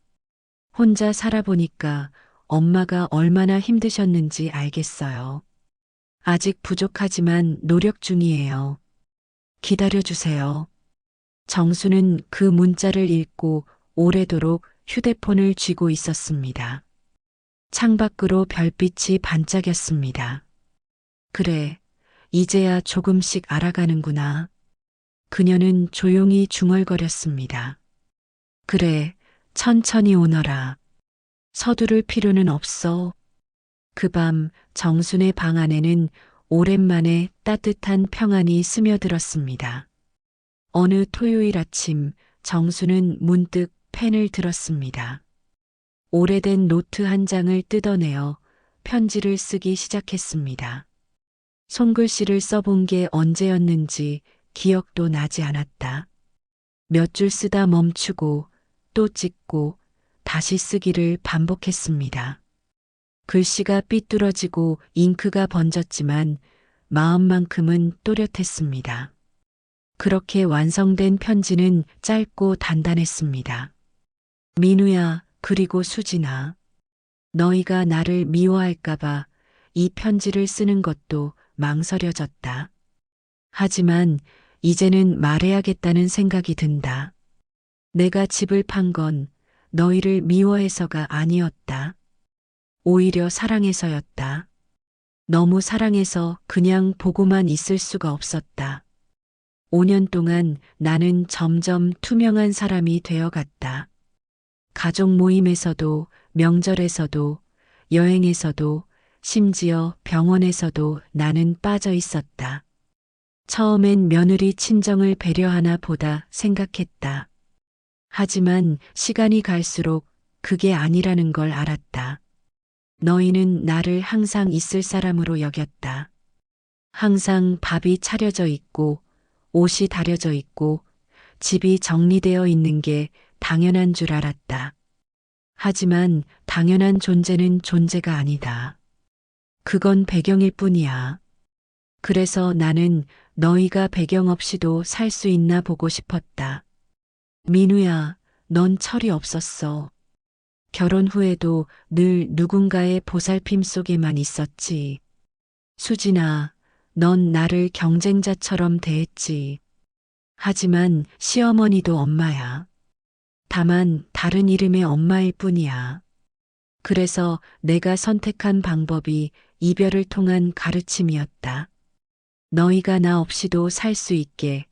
혼자 살아보니까 엄마가 얼마나 힘드셨는지 알겠어요. 아직 부족하지만 노력 중이에요. 기다려주세요. 정수는 그 문자를 읽고 오래도록 휴대폰을 쥐고 있었습니다. 창밖으로 별빛이 반짝였습니다. 그래, 이제야 조금씩 알아가는구나. 그녀는 조용히 중얼거렸습니다. 그래, 천천히 오너라. 서두를 필요는 없어. 그 밤 정순의 방 안에는 오랜만에 따뜻한 평안이 스며들었습니다. 어느 토요일 아침 정수는 문득 펜을 들었습니다. 오래된 노트 한 장을 뜯어내어 편지를 쓰기 시작했습니다. 손글씨를 써본 게 언제였는지 기억도 나지 않았다. 몇 줄 쓰다 멈추고 또 찍고 다시 쓰기를 반복했습니다. 글씨가 삐뚤어지고 잉크가 번졌지만 마음만큼은 또렷했습니다. 그렇게 완성된 편지는 짧고 단단했습니다. 민우야, 그리고 수진아. 너희가 나를 미워할까봐 이 편지를 쓰는 것도 망설여졌다. 하지만 이제는 말해야겠다는 생각이 든다. 내가 집을 판 건 너희를 미워해서가 아니었다. 오히려 사랑해서였다. 너무 사랑해서 그냥 보고만 있을 수가 없었다. 5년 동안 나는 점점 투명한 사람이 되어갔다. 가족 모임에서도, 명절에서도, 여행에서도, 심지어 병원에서도 나는 빠져 있었다. 처음엔 며느리 친정을 배려하나 보다 생각했다. 하지만 시간이 갈수록 그게 아니라는 걸 알았다. 너희는 나를 항상 있을 사람으로 여겼다. 항상 밥이 차려져 있고, 옷이 다려져 있고, 집이 정리되어 있는 게 당연한 줄 알았다. 하지만 당연한 존재는 존재가 아니다. 그건 배경일 뿐이야. 그래서 나는 너희가 배경 없이도 살 수 있나 보고 싶었다. 민우야, 넌 철이 없었어. 결혼 후에도 늘 누군가의 보살핌 속에만 있었지. 수진아, 넌 나를 경쟁자처럼 대했지. 하지만 시어머니도 엄마야. 다만 다른 이름의 엄마일 뿐이야. 그래서 내가 선택한 방법이 이별을 통한 가르침이었다. 너희가 나 없이도 살 수 있게,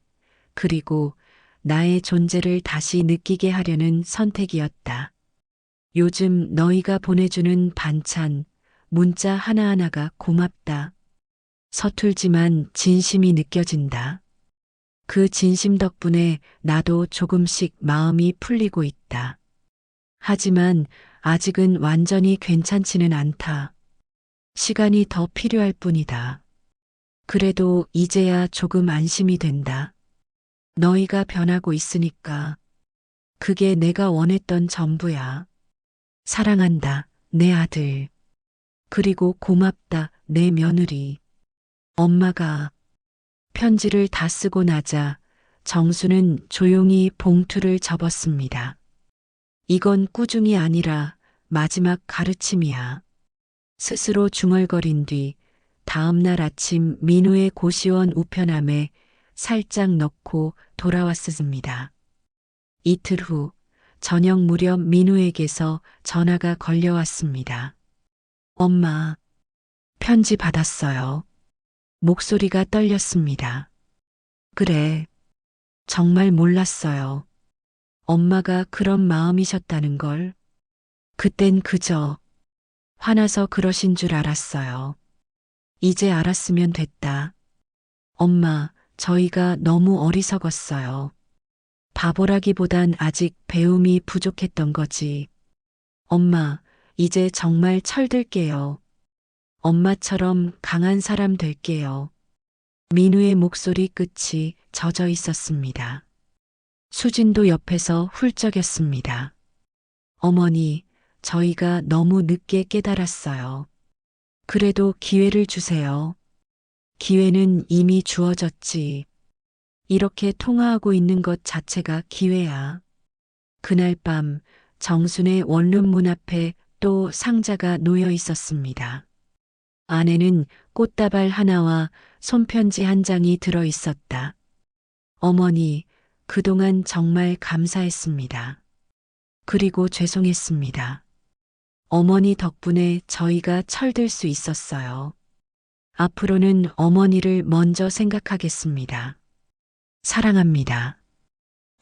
그리고 나의 존재를 다시 느끼게 하려는 선택이었다. 요즘 너희가 보내주는 반찬, 문자 하나하나가 고맙다. 서툴지만 진심이 느껴진다. 그 진심 덕분에 나도 조금씩 마음이 풀리고 있다. 하지만 아직은 완전히 괜찮지는 않다. 시간이 더 필요할 뿐이다. 그래도 이제야 조금 안심이 된다. 너희가 변하고 있으니까. 그게 내가 원했던 전부야. 사랑한다, 내 아들. 그리고 고맙다, 내 며느리. 엄마가 편지를 다 쓰고 나자 정수는 조용히 봉투를 접었습니다. 이건 꾸중이 아니라 마지막 가르침이야. 스스로 중얼거린 뒤 다음 날 아침 민우의 고시원 우편함에 살짝 넣고 돌아왔습니다. 이틀 후 저녁 무렵 민우에게서 전화가 걸려왔습니다. 엄마, 편지 받았어요. 목소리가 떨렸습니다. 그래, 정말 몰랐어요. 엄마가 그런 마음이셨다는 걸. 그땐 그저 화나서 그러신 줄 알았어요. 이제 알았으면 됐다. 엄마, 저희가 너무 어리석었어요. 바보라기보단 아직 배움이 부족했던 거지. 엄마, 이제 정말 철들게요. 엄마처럼 강한 사람 될게요. 민우의 목소리 끝이 젖어 있었습니다. 수진도 옆에서 훌쩍였습니다. 어머니, 저희가 너무 늦게 깨달았어요. 그래도 기회를 주세요. 기회는 이미 주어졌지. 이렇게 통화하고 있는 것 자체가 기회야. 그날 밤 정순의 원룸 문 앞에 또 상자가 놓여 있었습니다. 안에는 꽃다발 하나와 손편지 한 장이 들어 있었다. 어머니, 그동안 정말 감사했습니다. 그리고 죄송했습니다. 어머니 덕분에 저희가 철들 수 있었어요. 앞으로는 어머니를 먼저 생각하겠습니다. 사랑합니다.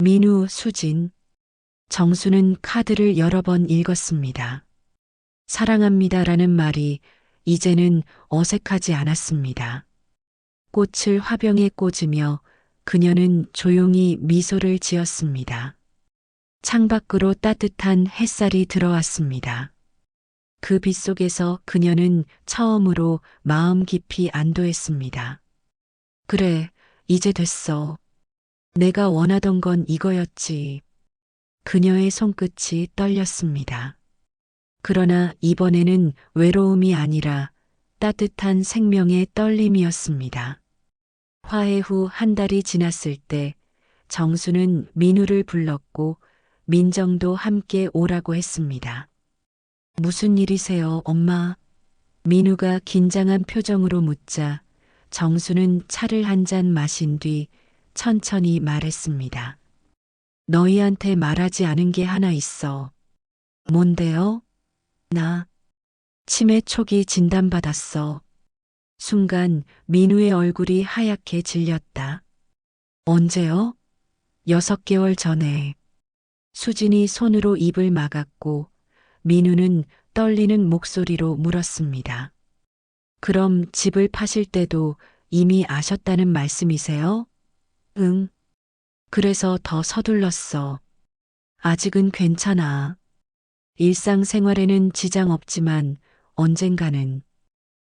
민우, 수진. 정수는 카드를 여러 번 읽었습니다. 사랑합니다라는 말이 이제는 어색하지 않았습니다. 꽃을 화병에 꽂으며 그녀는 조용히 미소를 지었습니다. 창밖으로 따뜻한 햇살이 들어왔습니다. 그 빛 속에서 그녀는 처음으로 마음 깊이 안도했습니다. 그래, 이제 됐어. 내가 원하던 건 이거였지. 그녀의 손끝이 떨렸습니다. 그러나 이번에는 외로움이 아니라 따뜻한 생명의 떨림이었습니다. 화해 후 한 달이 지났을 때 정수는 민우를 불렀고 민정도 함께 오라고 했습니다. 무슨 일이세요, 엄마? 민우가 긴장한 표정으로 묻자 정수는 차를 한 잔 마신 뒤 천천히 말했습니다. 너희한테 말하지 않은 게 하나 있어. 뭔데요? 나 치매 초기 진단받았어. 순간 민우의 얼굴이 하얗게 질렸다. 언제요? 6개월 전에. 수진이 손으로 입을 막았고 민우는 떨리는 목소리로 물었습니다. 그럼 집을 파실 때도 이미 아셨다는 말씀이세요? 응. 그래서 더 서둘렀어. 아직은 괜찮아. 일상생활에는 지장 없지만 언젠가는.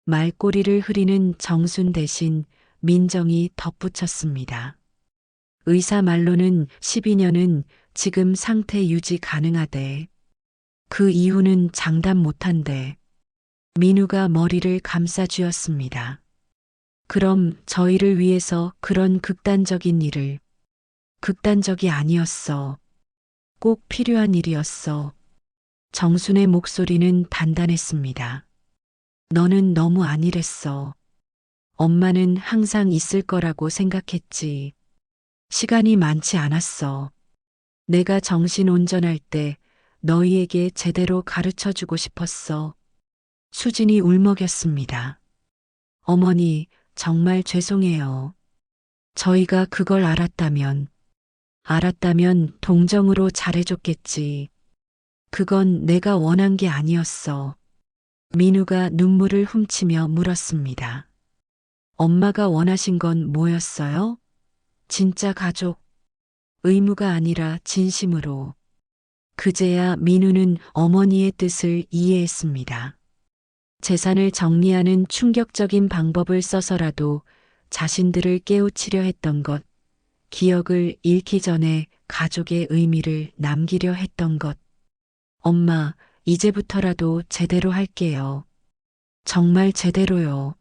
말꼬리를 흐리는 정순 대신 민정이 덧붙였습니다. 의사 말로는 12년은 지금 상태 유지 가능하대. 그 이후는 장담 못한대. 민우가 머리를 감싸 쥐었습니다. 그럼 저희를 위해서 그런 극단적인 일을, 극단적이 아니었어. 꼭 필요한 일이었어. 정순의 목소리는 단단했습니다. 너는 너무 안일했어. 엄마는 항상 있을 거라고 생각했지. 시간이 많지 않았어. 내가 정신 온전할 때 너희에게 제대로 가르쳐 주고 싶었어. 수진이 울먹였습니다. 어머니, 정말 죄송해요. 저희가 그걸 알았다면 동정으로 잘해줬겠지. 그건 내가 원한 게 아니었어. 민우가 눈물을 훔치며 물었습니다. 엄마가 원하신 건 뭐였어요? 진짜 가족, 의무가 아니라 진심으로. 그제야 민우는 어머니의 뜻을 이해했습니다. 재산을 정리하는 충격적인 방법을 써서라도 자신들을 깨우치려 했던 것, 기억을 잃기 전에 가족의 의미를 남기려 했던 것. 엄마, 이제부터라도 제대로 할게요. 정말 제대로요.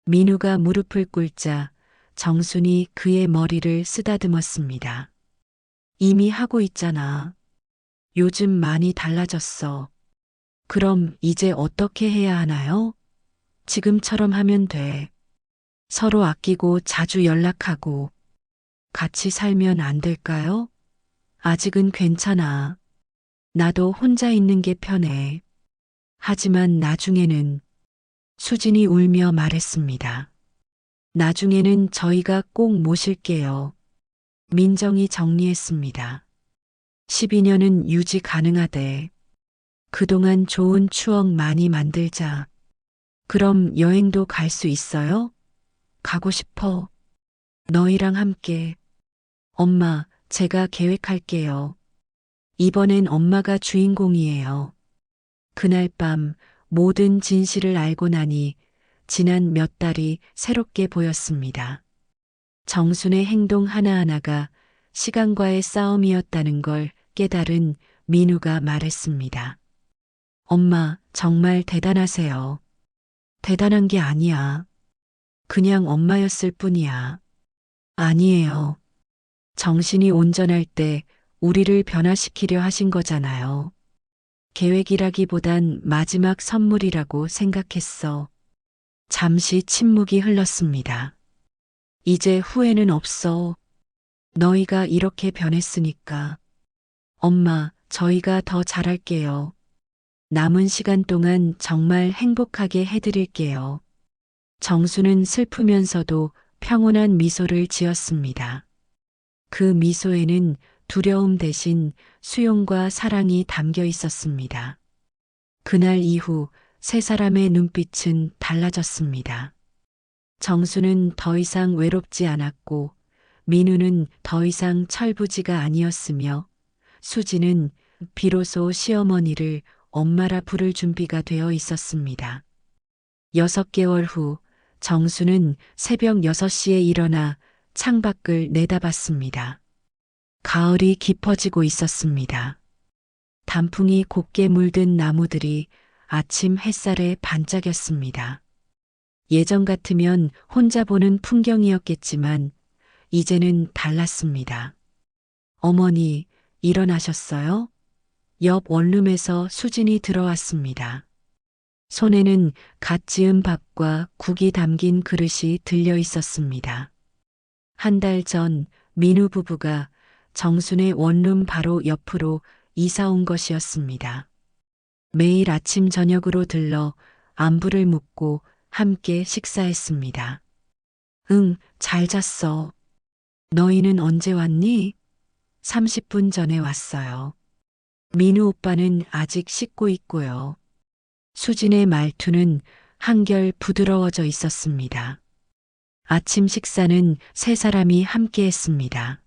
민우가 무릎을 꿇자 정순이 그의 머리를 쓰다듬었습니다. 이미 하고 있잖아. 요즘 많이 달라졌어. 그럼 이제 어떻게 해야 하나요? 지금처럼 하면 돼. 서로 아끼고 자주 연락하고 같이 살면 안 될까요? 아직은 괜찮아. 나도 혼자 있는 게 편해. 하지만 나중에는 수진이 울며 말했습니다. 나중에는 저희가 꼭 모실게요. 민정이 정리했습니다. 12년은 유지 가능하대. 그동안 좋은 추억 많이 만들자. 그럼 여행도 갈 수 있어요? 가고 싶어. 너희랑 함께. 엄마, 제가 계획할게요. 이번엔 엄마가 주인공이에요. 그날 밤 모든 진실을 알고 나니 지난 몇 달이 새롭게 보였습니다. 정순의 행동 하나하나가 시간과의 싸움이었다는 걸 깨달은 민우가 말했습니다. 엄마, 정말 대단하세요. 대단한 게 아니야. 그냥 엄마였을 뿐이야. 아니에요. 정신이 온전할 때 우리를 변화시키려 하신 거잖아요. 계획이라기보단 마지막 선물이라고 생각했어. 잠시 침묵이 흘렀습니다. 이제 후회는 없어. 너희가 이렇게 변했으니까. 엄마, 저희가 더 잘할게요. 남은 시간 동안 정말 행복하게 해드릴게요. 정수는 슬프면서도 평온한 미소를 지었습니다. 그 미소에는 두려움 대신 수용과 사랑이 담겨 있었습니다. 그날 이후 세 사람의 눈빛은 달라졌습니다. 정수는 더 이상 외롭지 않았고 민우는 더 이상 철부지가 아니었으며 수지는 비로소 시어머니를 엄마라 부를 준비가 되어 있었습니다. 6개월 후 정수는 새벽 6시에 일어나 창밖을 내다봤습니다. 가을이 깊어지고 있었습니다. 단풍이 곱게 물든 나무들이 아침 햇살에 반짝였습니다. 예전 같으면 혼자 보는 풍경이었겠지만 이제는 달랐습니다. 어머니, 일어나셨어요? 옆 원룸에서 수진이 들어왔습니다. 손에는 갓 지은 밥과 국이 담긴 그릇이 들려 있었습니다. 한 달 전 민우 부부가 정순의 원룸 바로 옆으로 이사 온 것이었습니다. 매일 아침 저녁으로 들러 안부를 묻고 함께 식사했습니다. 응, 잘 잤어. 너희는 언제 왔니? 30분 전에 왔어요. 민우 오빠는 아직 씻고 있고요. 수진의 말투는 한결 부드러워져 있었습니다. 아침 식사는 세 사람이 함께 했습니다.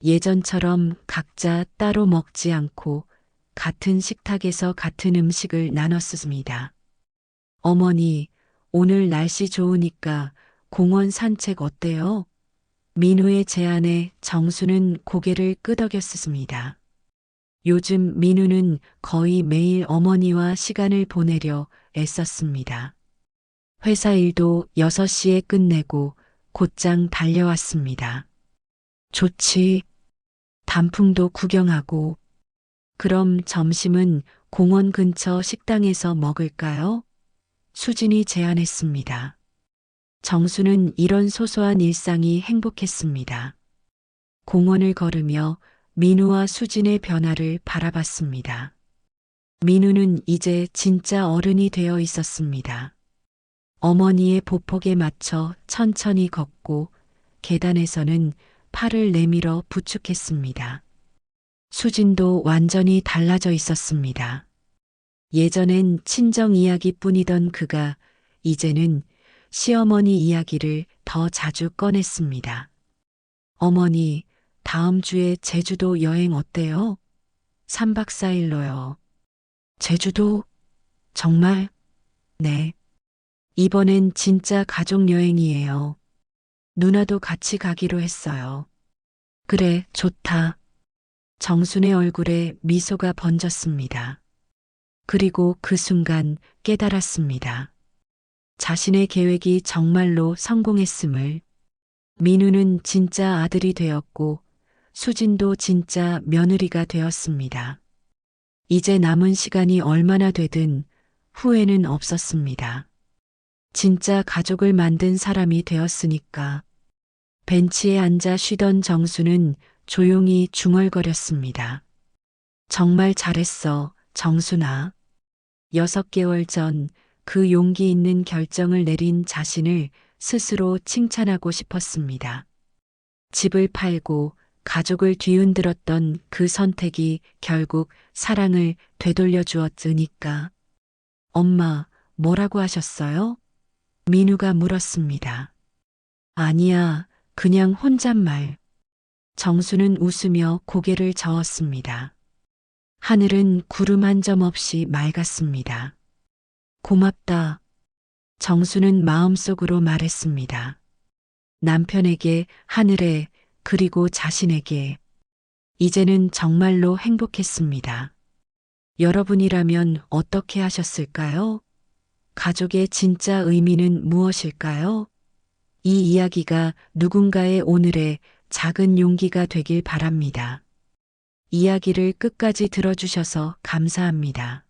예전처럼 각자 따로 먹지 않고 같은 식탁에서 같은 음식을 나눴습니다. 어머니, 오늘 날씨 좋으니까 공원 산책 어때요? 민우의 제안에 정수는 고개를 끄덕였습니다. 요즘 민우는 거의 매일 어머니와 시간을 보내려 애썼습니다. 회사 일도 6시에 끝내고 곧장 달려왔습니다. 좋지. 단풍도 구경하고. 그럼 점심은 공원 근처 식당에서 먹을까요? 수진이 제안했습니다. 정수는 이런 소소한 일상이 행복했습니다. 공원을 걸으며 민우와 수진의 변화를 바라봤습니다. 민우는 이제 진짜 어른이 되어 있었습니다. 어머니의 보폭에 맞춰 천천히 걷고 계단에서는 팔을 내밀어 부축했습니다. 수진도 완전히 달라져 있었습니다. 예전엔 친정 이야기뿐이던 그가 이제는 시어머니 이야기를 더 자주 꺼냈습니다. 어머니, 다음 주에 제주도 여행 어때요? 3박 4일로요. 제주도? 정말? 네. 이번엔 진짜 가족 여행이에요. 누나도 같이 가기로 했어요. 그래, 좋다. 정순의 얼굴에 미소가 번졌습니다. 그리고 그 순간 깨달았습니다. 자신의 계획이 정말로 성공했음을. 민우는 진짜 아들이 되었고 수진도 진짜 며느리가 되었습니다. 이제 남은 시간이 얼마나 되든 후회는 없었습니다. 진짜 가족을 만든 사람이 되었으니까. 벤치에 앉아 쉬던 정수는 조용히 중얼거렸습니다. 정말 잘했어, 정순아. 6개월 전 그 용기 있는 결정을 내린 자신을 스스로 칭찬하고 싶었습니다. 집을 팔고 가족을 뒤흔들었던 그 선택이 결국 사랑을 되돌려 주었으니까. 엄마, 뭐라고 하셨어요? 민우가 물었습니다. 아니야, 그냥 혼잣말. 정수는 웃으며 고개를 저었습니다. 하늘은 구름 한 점 없이 맑았습니다. 고맙다. 정수는 마음속으로 말했습니다. 남편에게, 하늘에, 그리고 자신에게. 이제는 정말로 행복했습니다. 여러분이라면 어떻게 하셨을까요? 가족의 진짜 의미는 무엇일까요? 이 이야기가 누군가의 오늘의 작은 용기가 되길 바랍니다. 이야기를 끝까지 들어주셔서 감사합니다.